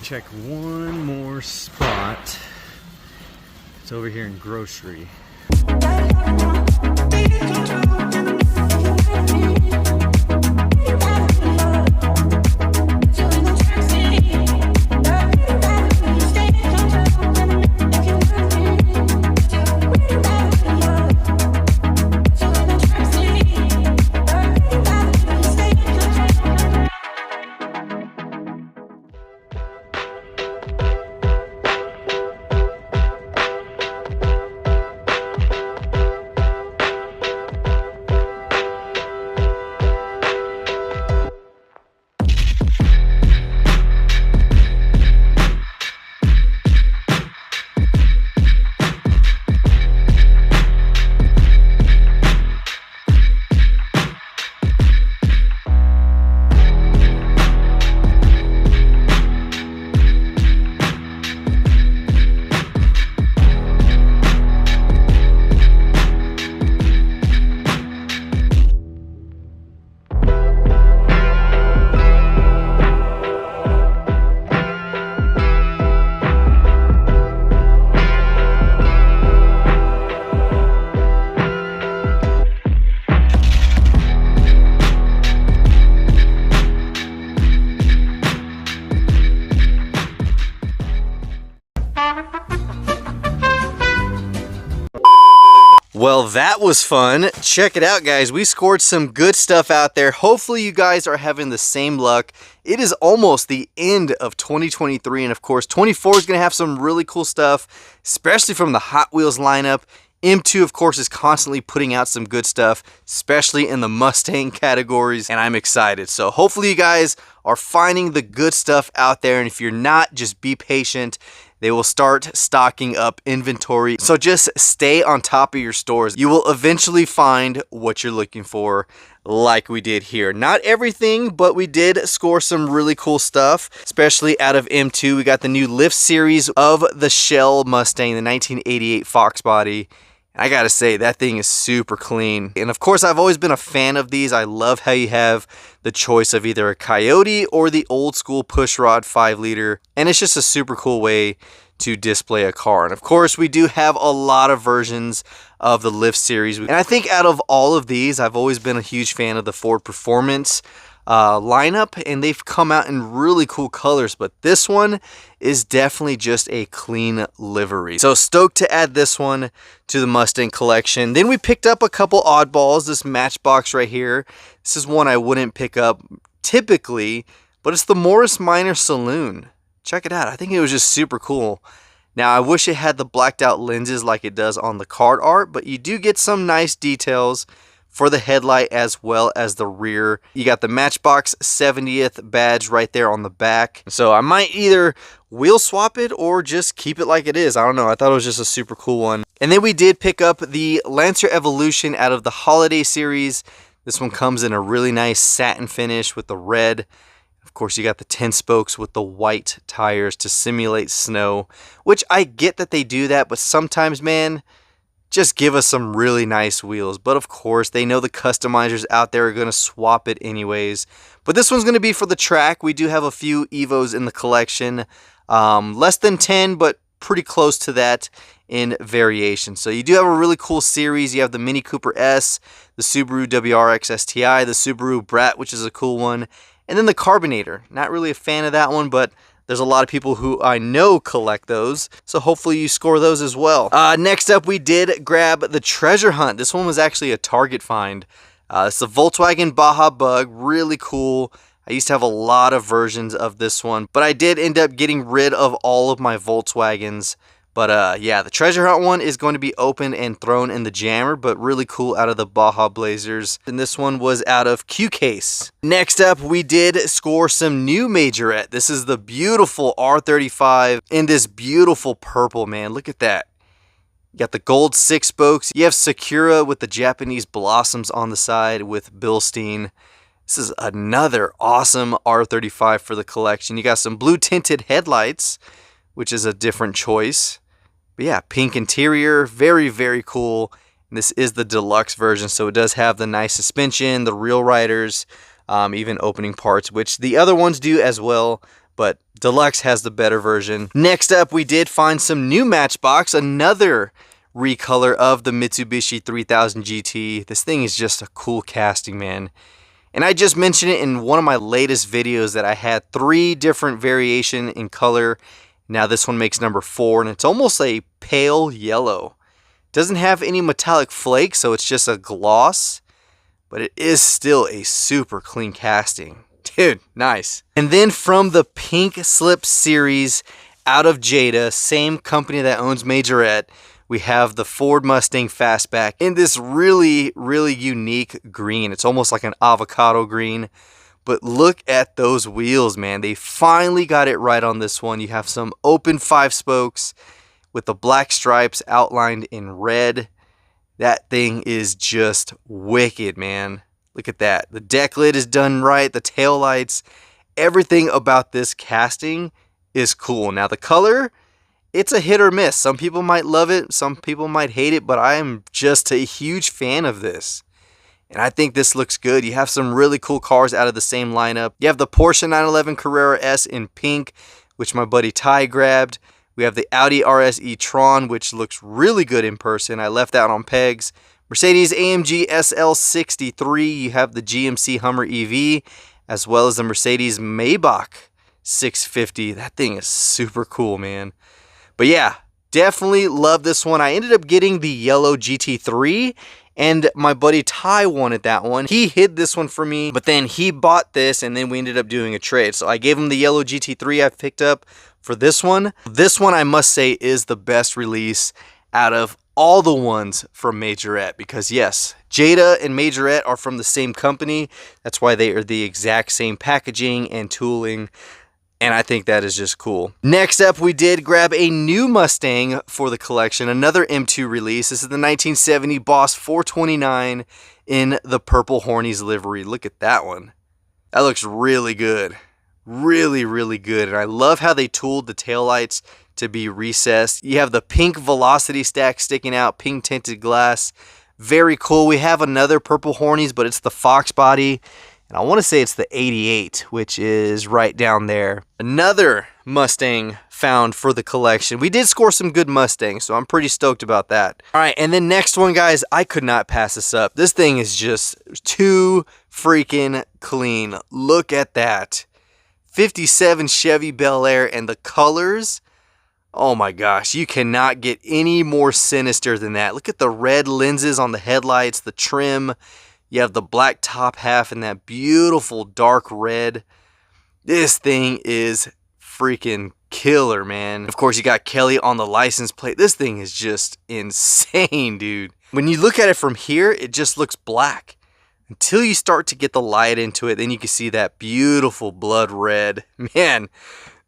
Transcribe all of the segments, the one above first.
Check one more spot. It's over here in Grocery. Well, that was fun. Check it out, guys. We scored some good stuff out there. Hopefully you guys are having the same luck. It is almost the end of 2023, and of course 24 is going to have some really cool stuff, especially from the Hot Wheels lineup. M2, of course, is constantly putting out some good stuff, especially in the Mustang categories, and I'm excited. So hopefully you guys are finding the good stuff out there, and if you're not, just be patient. They will start stocking up inventory. So just stay on top of your stores. You will eventually find what you're looking for, like we did here. Not everything, but we did score some really cool stuff, especially out of M2. We got the new Lift series of the Shell Mustang, the 1988 Fox body. I gotta say, that thing is super clean. And of course, I've always been a fan of these. I love how you have the choice of either a Coyote or the old school pushrod 5-liter. And it's just a super cool way to display a car. And of course, we do have a lot of versions of the Lift series. And I think out of all of these, I've always been a huge fan of the Ford Performance lineup, and they've come out in really cool colors, but this one is definitely just a clean livery. So stoked to add this one to the Mustang collection. Then we picked up a couple oddballs. This Matchbox right here, this is one I wouldn't pick up typically, but it's the Morris Minor Saloon. Check it out. I think it was just super cool. Now I wish it had the blacked out lenses like it does on the card art, but you do get some nice details for the headlight as well as the rear. You got the Matchbox 70th badge right there on the back. So I might either wheel swap it or just keep it like it is. I don't know. I thought it was just a super cool one. And then we did pick up the Lancer Evolution out of the holiday series. This one comes in a really nice satin finish with the red. Of course, you got the 10 spokes with the white tires to simulate snow, which I get that they do that, but sometimes, man, just give us some really nice wheels. But of course, they know the customizers out there are going to swap it anyways. But this one's going to be for the track. We do have a few Evos in the collection. Less than 10, but pretty close to that in variation. So you do have a really cool series. You have the Mini Cooper S, the Subaru WRX STI, the Subaru Brat, which is a cool one, and then the Carbonator. Not really a fan of that one, but there's a lot of people who I know collect those, so hopefully you score those as well. Next up, we did grab the Treasure Hunt. This one was actually a Target find. It's the Volkswagen Baja Bug, really cool. I used to have a lot of versions of this one, but I did end up getting rid of all of my Volkswagens. But yeah, the Treasure Hunt one is going to be opened and thrown in the jammer, but really cool out of the Baja Blazers. And this one was out of Q-Case. Next up, we did score some new Majorette. This is the beautiful R35 in this beautiful purple, man. Look at that. You got the gold 6 spokes. You have Sakura with the Japanese blossoms on the side with Bilstein. This is another awesome R35 for the collection. You got some blue tinted headlights, which is a different choice. But yeah, pink interior, very, very cool. And this is the deluxe version, so it does have the nice suspension, the real riders, even opening parts, which the other ones do as well, but deluxe has the better version. Next up, we did find some new Matchbox, another recolor of the Mitsubishi 3000 GT. This thing is just a cool casting, man. And I just mentioned it in one of my latest videos that I had 3 different variation in color. Now this one makes number 4, and it's almost a pale yellow. Doesn't have any metallic flakes, so it's just a gloss, but it is still a super clean casting. Dude, nice. And then from the Pink Slip series out of Jada, same company that owns Majorette, we have the Ford Mustang Fastback in this really, really unique green. It's almost like an avocado green. But look at those wheels, man. They finally got it right on this one. You have some open 5 spokes with the black stripes outlined in red. That thing is just wicked, man. Look at that. The deck lid is done right. The tail lights. Everything about this casting is cool. Now the color, it's a hit or miss. Some people might love it. Some people might hate it. But I am just a huge fan of this. And I think this looks good. You have some really cool cars out of the same lineup. You have the Porsche 911 Carrera S in pink, which my buddy Ty grabbed. We have the Audi RS e-tron, which looks really good in person. I left that on pegs. Mercedes AMG SL63. You have the GMC Hummer EV, as well as the Mercedes Maybach 650. That thing is super cool, man. But yeah, definitely love this one. I ended up getting the yellow GT3, and my buddy Ty wanted that one. He hid this one for me, but then he bought this, and then we ended up doing a trade. So I gave him the yellow GT3 I picked up for this one. This one, I must say, is the best release out of all the ones from Majorette, because yes, Jada and Majorette are from the same company. That's why they are the exact same packaging and tooling. And I think that is just cool. Next up, we did grab a new Mustang for the collection. Another M2 release. This is the 1970 Boss 429 in the purple Hornies livery. Look at that one. That looks really good. Really, really good. And I love how they tooled the taillights to be recessed. You have the pink velocity stack sticking out, pink tinted glass. Very cool. We have another purple Hornies, but it's the Fox body. And I want to say it's the 88, which is right down there. Another Mustang found for the collection. We did score some good Mustangs, so I'm pretty stoked about that. All right, and then next one, guys, I could not pass this up. This thing is just too freaking clean. Look at that. 57 Chevy Bel Air, and the colors, oh my gosh, you cannot get any more sinister than that. Look at the red lenses on the headlights, the trim. You have the black top half and that beautiful dark red. This thing is freaking killer, man. Of course, you got Kelly on the license plate. This thing is just insane, dude. When you look at it from here, it just looks black. Until you start to get the light into it, then you can see that beautiful blood red. Man,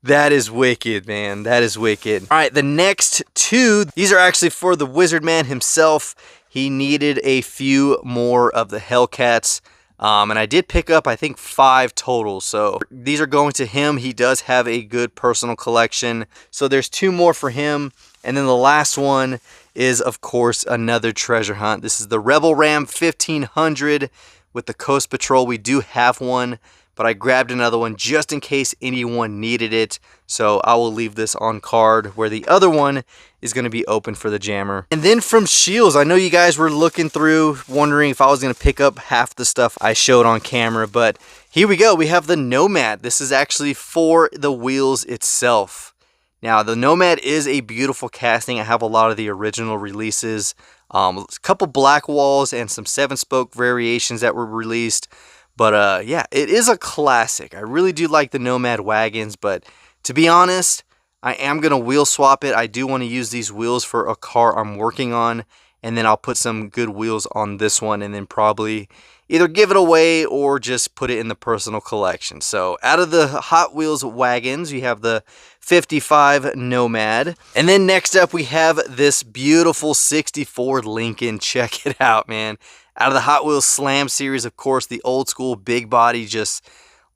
that is wicked, man. That is wicked. All right, the next two, these are actually for the Wizard Man himself. He needed a few more of the Hellcats. And I did pick up, I think, 5 total. So these are going to him. He does have a good personal collection. So there's 2 more for him. And then the last one is, of course, another treasure hunt. This is the Rebel Ram 1500 with the Coast Patrol. We do have one, but I grabbed another one just in case anyone needed it. So I will leave this on card, where the other one is going to be open for the jammer. And then from Shields, I know you guys were looking through, wondering if I was going to pick up half the stuff I showed on camera, but here we go. We have the Nomad. This is actually for the wheels itself. Now, the Nomad is a beautiful casting. I have a lot of the original releases, a couple black walls and some 7-spoke variations that were released. But yeah, it is a classic. I really do like the Nomad wagons, but to be honest, I am going to wheel swap it. I do want to use these wheels for a car I'm working on, and then I'll put some good wheels on this one, and then probably either give it away or just put it in the personal collection. So out of the Hot Wheels wagons, we have the 55 Nomad. And then next up, we have this beautiful 64 Lincoln. Check it out, man. Out of the Hot Wheels Slam series, of course, the old school big body just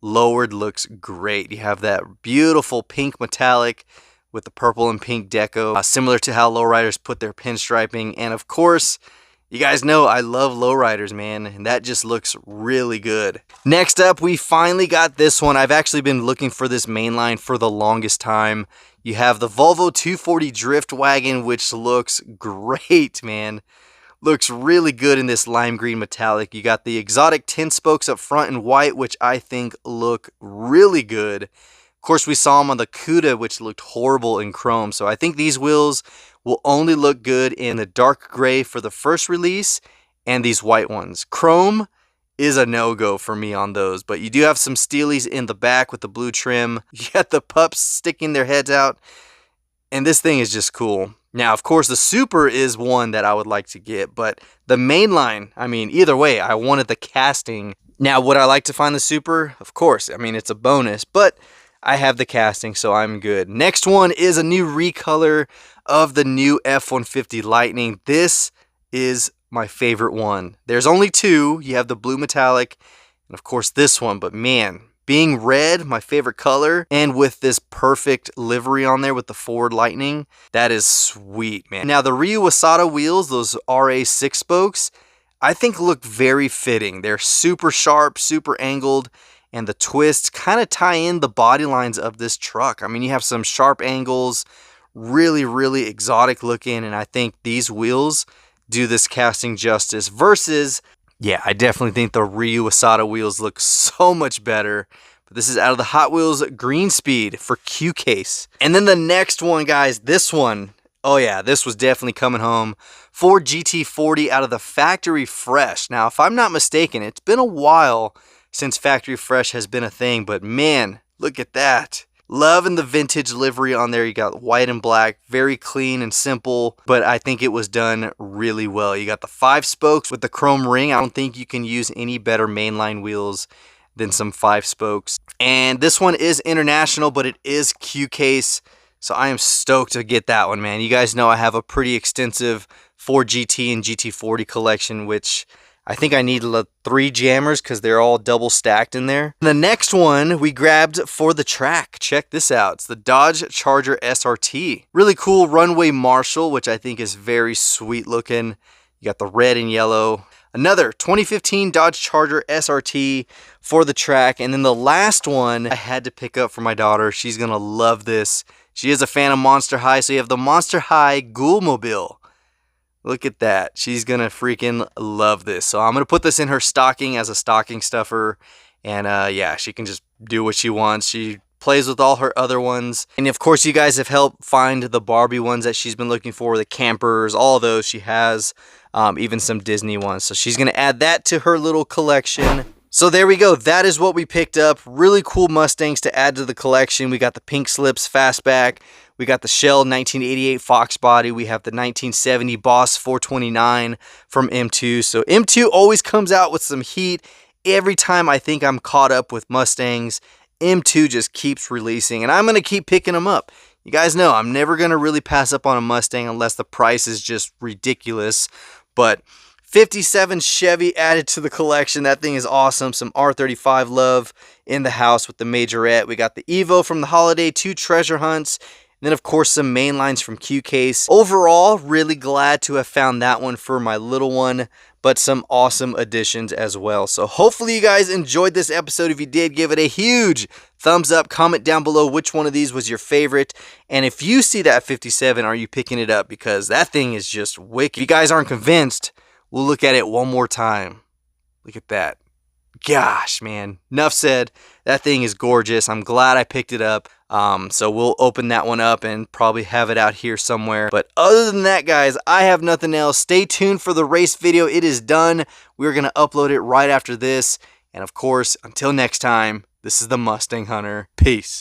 lowered looks great. You have that beautiful pink metallic with the purple and pink deco, similar to how lowriders put their pinstriping. And of course, you guys know I love lowriders, man, and that just looks really good. Next up, we finally got this one. I've actually been looking for this mainline for the longest time. You have the Volvo 240 Drift Wagon, which looks great, man. Looks really good in this lime green metallic. You got the exotic 10 spokes up front in white, which I think look really good. Of course, we saw them on the Cuda, which looked horrible in chrome. So I think these wheels will only look good in the dark gray for the first release and these white ones. Chrome is a no-go for me on those, but you do have some steelies in the back with the blue trim. You got the pups sticking their heads out, and this thing is just cool. Now, of course, the Super is one that I would like to get, but the mainline, I mean, either way, I wanted the casting. Now, would I like to find the Super? Of course, I mean, it's a bonus, but I have the casting, so I'm good. Next one is a new recolor of the new F-150 Lightning. This is my favorite one. There's only 2. You have the blue metallic and, of course, this one, but man, being red, my favorite color, and with this perfect livery on there with the Ford Lightning, that is sweet, man. Now, the Ryu Wasada wheels, those RA 6-spokes, I think look very fitting. They're super sharp, super angled, and the twists kind of tie in the body lines of this truck. I mean, you have some sharp angles, really, really exotic looking, and I think these wheels do this casting justice versus, yeah, I definitely think the Ryu Wasada wheels look so much better. But this is out of the Hot Wheels Green Speed for Q Case. And then the next one, guys, this one, oh yeah, this was definitely coming home. Ford GT40 out of the Factory Fresh. Now, if I'm not mistaken, it's been a while since Factory Fresh has been a thing, but man, look at that. Loving the vintage livery on there. You got white and black, very clean and simple, but I think it was done really well. You got the 5 spokes with the chrome ring. I don't think you can use any better mainline wheels than some 5 spokes. And this one is international, but it is Q Case, so I am stoked to get that one, man. You guys know I have a pretty extensive Ford GT and GT40 collection, which I think I need 3 jammers because they're all double stacked in there. The next one we grabbed for the track. Check this out. It's the Dodge Charger SRT. Really cool runway Marshall, which I think is very sweet looking. You got the red and yellow. Another 2015 Dodge Charger SRT for the track. And then the last one I had to pick up for my daughter. She's going to love this. She is a fan of Monster High. So you have the Monster High Ghoulmobile. Look at that. She's going to freaking love this. So I'm going to put this in her stocking as a stocking stuffer. And yeah, she can just do what she wants. She plays with all her other ones. And of course, you guys have helped find the Barbie ones that she's been looking for, the campers, all of those she has, even some Disney ones. So she's going to add that to her little collection. So there we go. That is what we picked up. Really cool Mustangs to add to the collection. We got the pink slips fastback. We got the Shell 1988 Fox body. We have the 1970 Boss 429 from M2. So M2 always comes out with some heat. Every time I think I'm caught up with Mustangs, M2 just keeps releasing, and I'm going to keep picking them up. You guys know I'm never going to really pass up on a Mustang unless the price is just ridiculous. But 57 Chevy added to the collection. That thing is awesome. Some R35 love in the house with the Majorette. We got the Evo from the holiday, 2 treasure hunts, and then of course some main lines from Q-Case. Overall, really glad to have found that one for my little one, but some awesome additions as well. So hopefully you guys enjoyed this episode. If you did, give it a huge thumbs up. Comment down below which one of these was your favorite. And if you see that 57, are you picking it up? Because that thing is just wicked. If you guys aren't convinced, we'll look at it one more time. Look at that. Gosh, man. Enough said. That thing is gorgeous. I'm glad I picked it up. So we'll open that one up and probably have it out here somewhere. But other than that, guys, I have nothing else. Stay tuned for the race video. It is done. We're going to upload it right after this. And of course, until next time, this is the Mustang Hunter. Peace.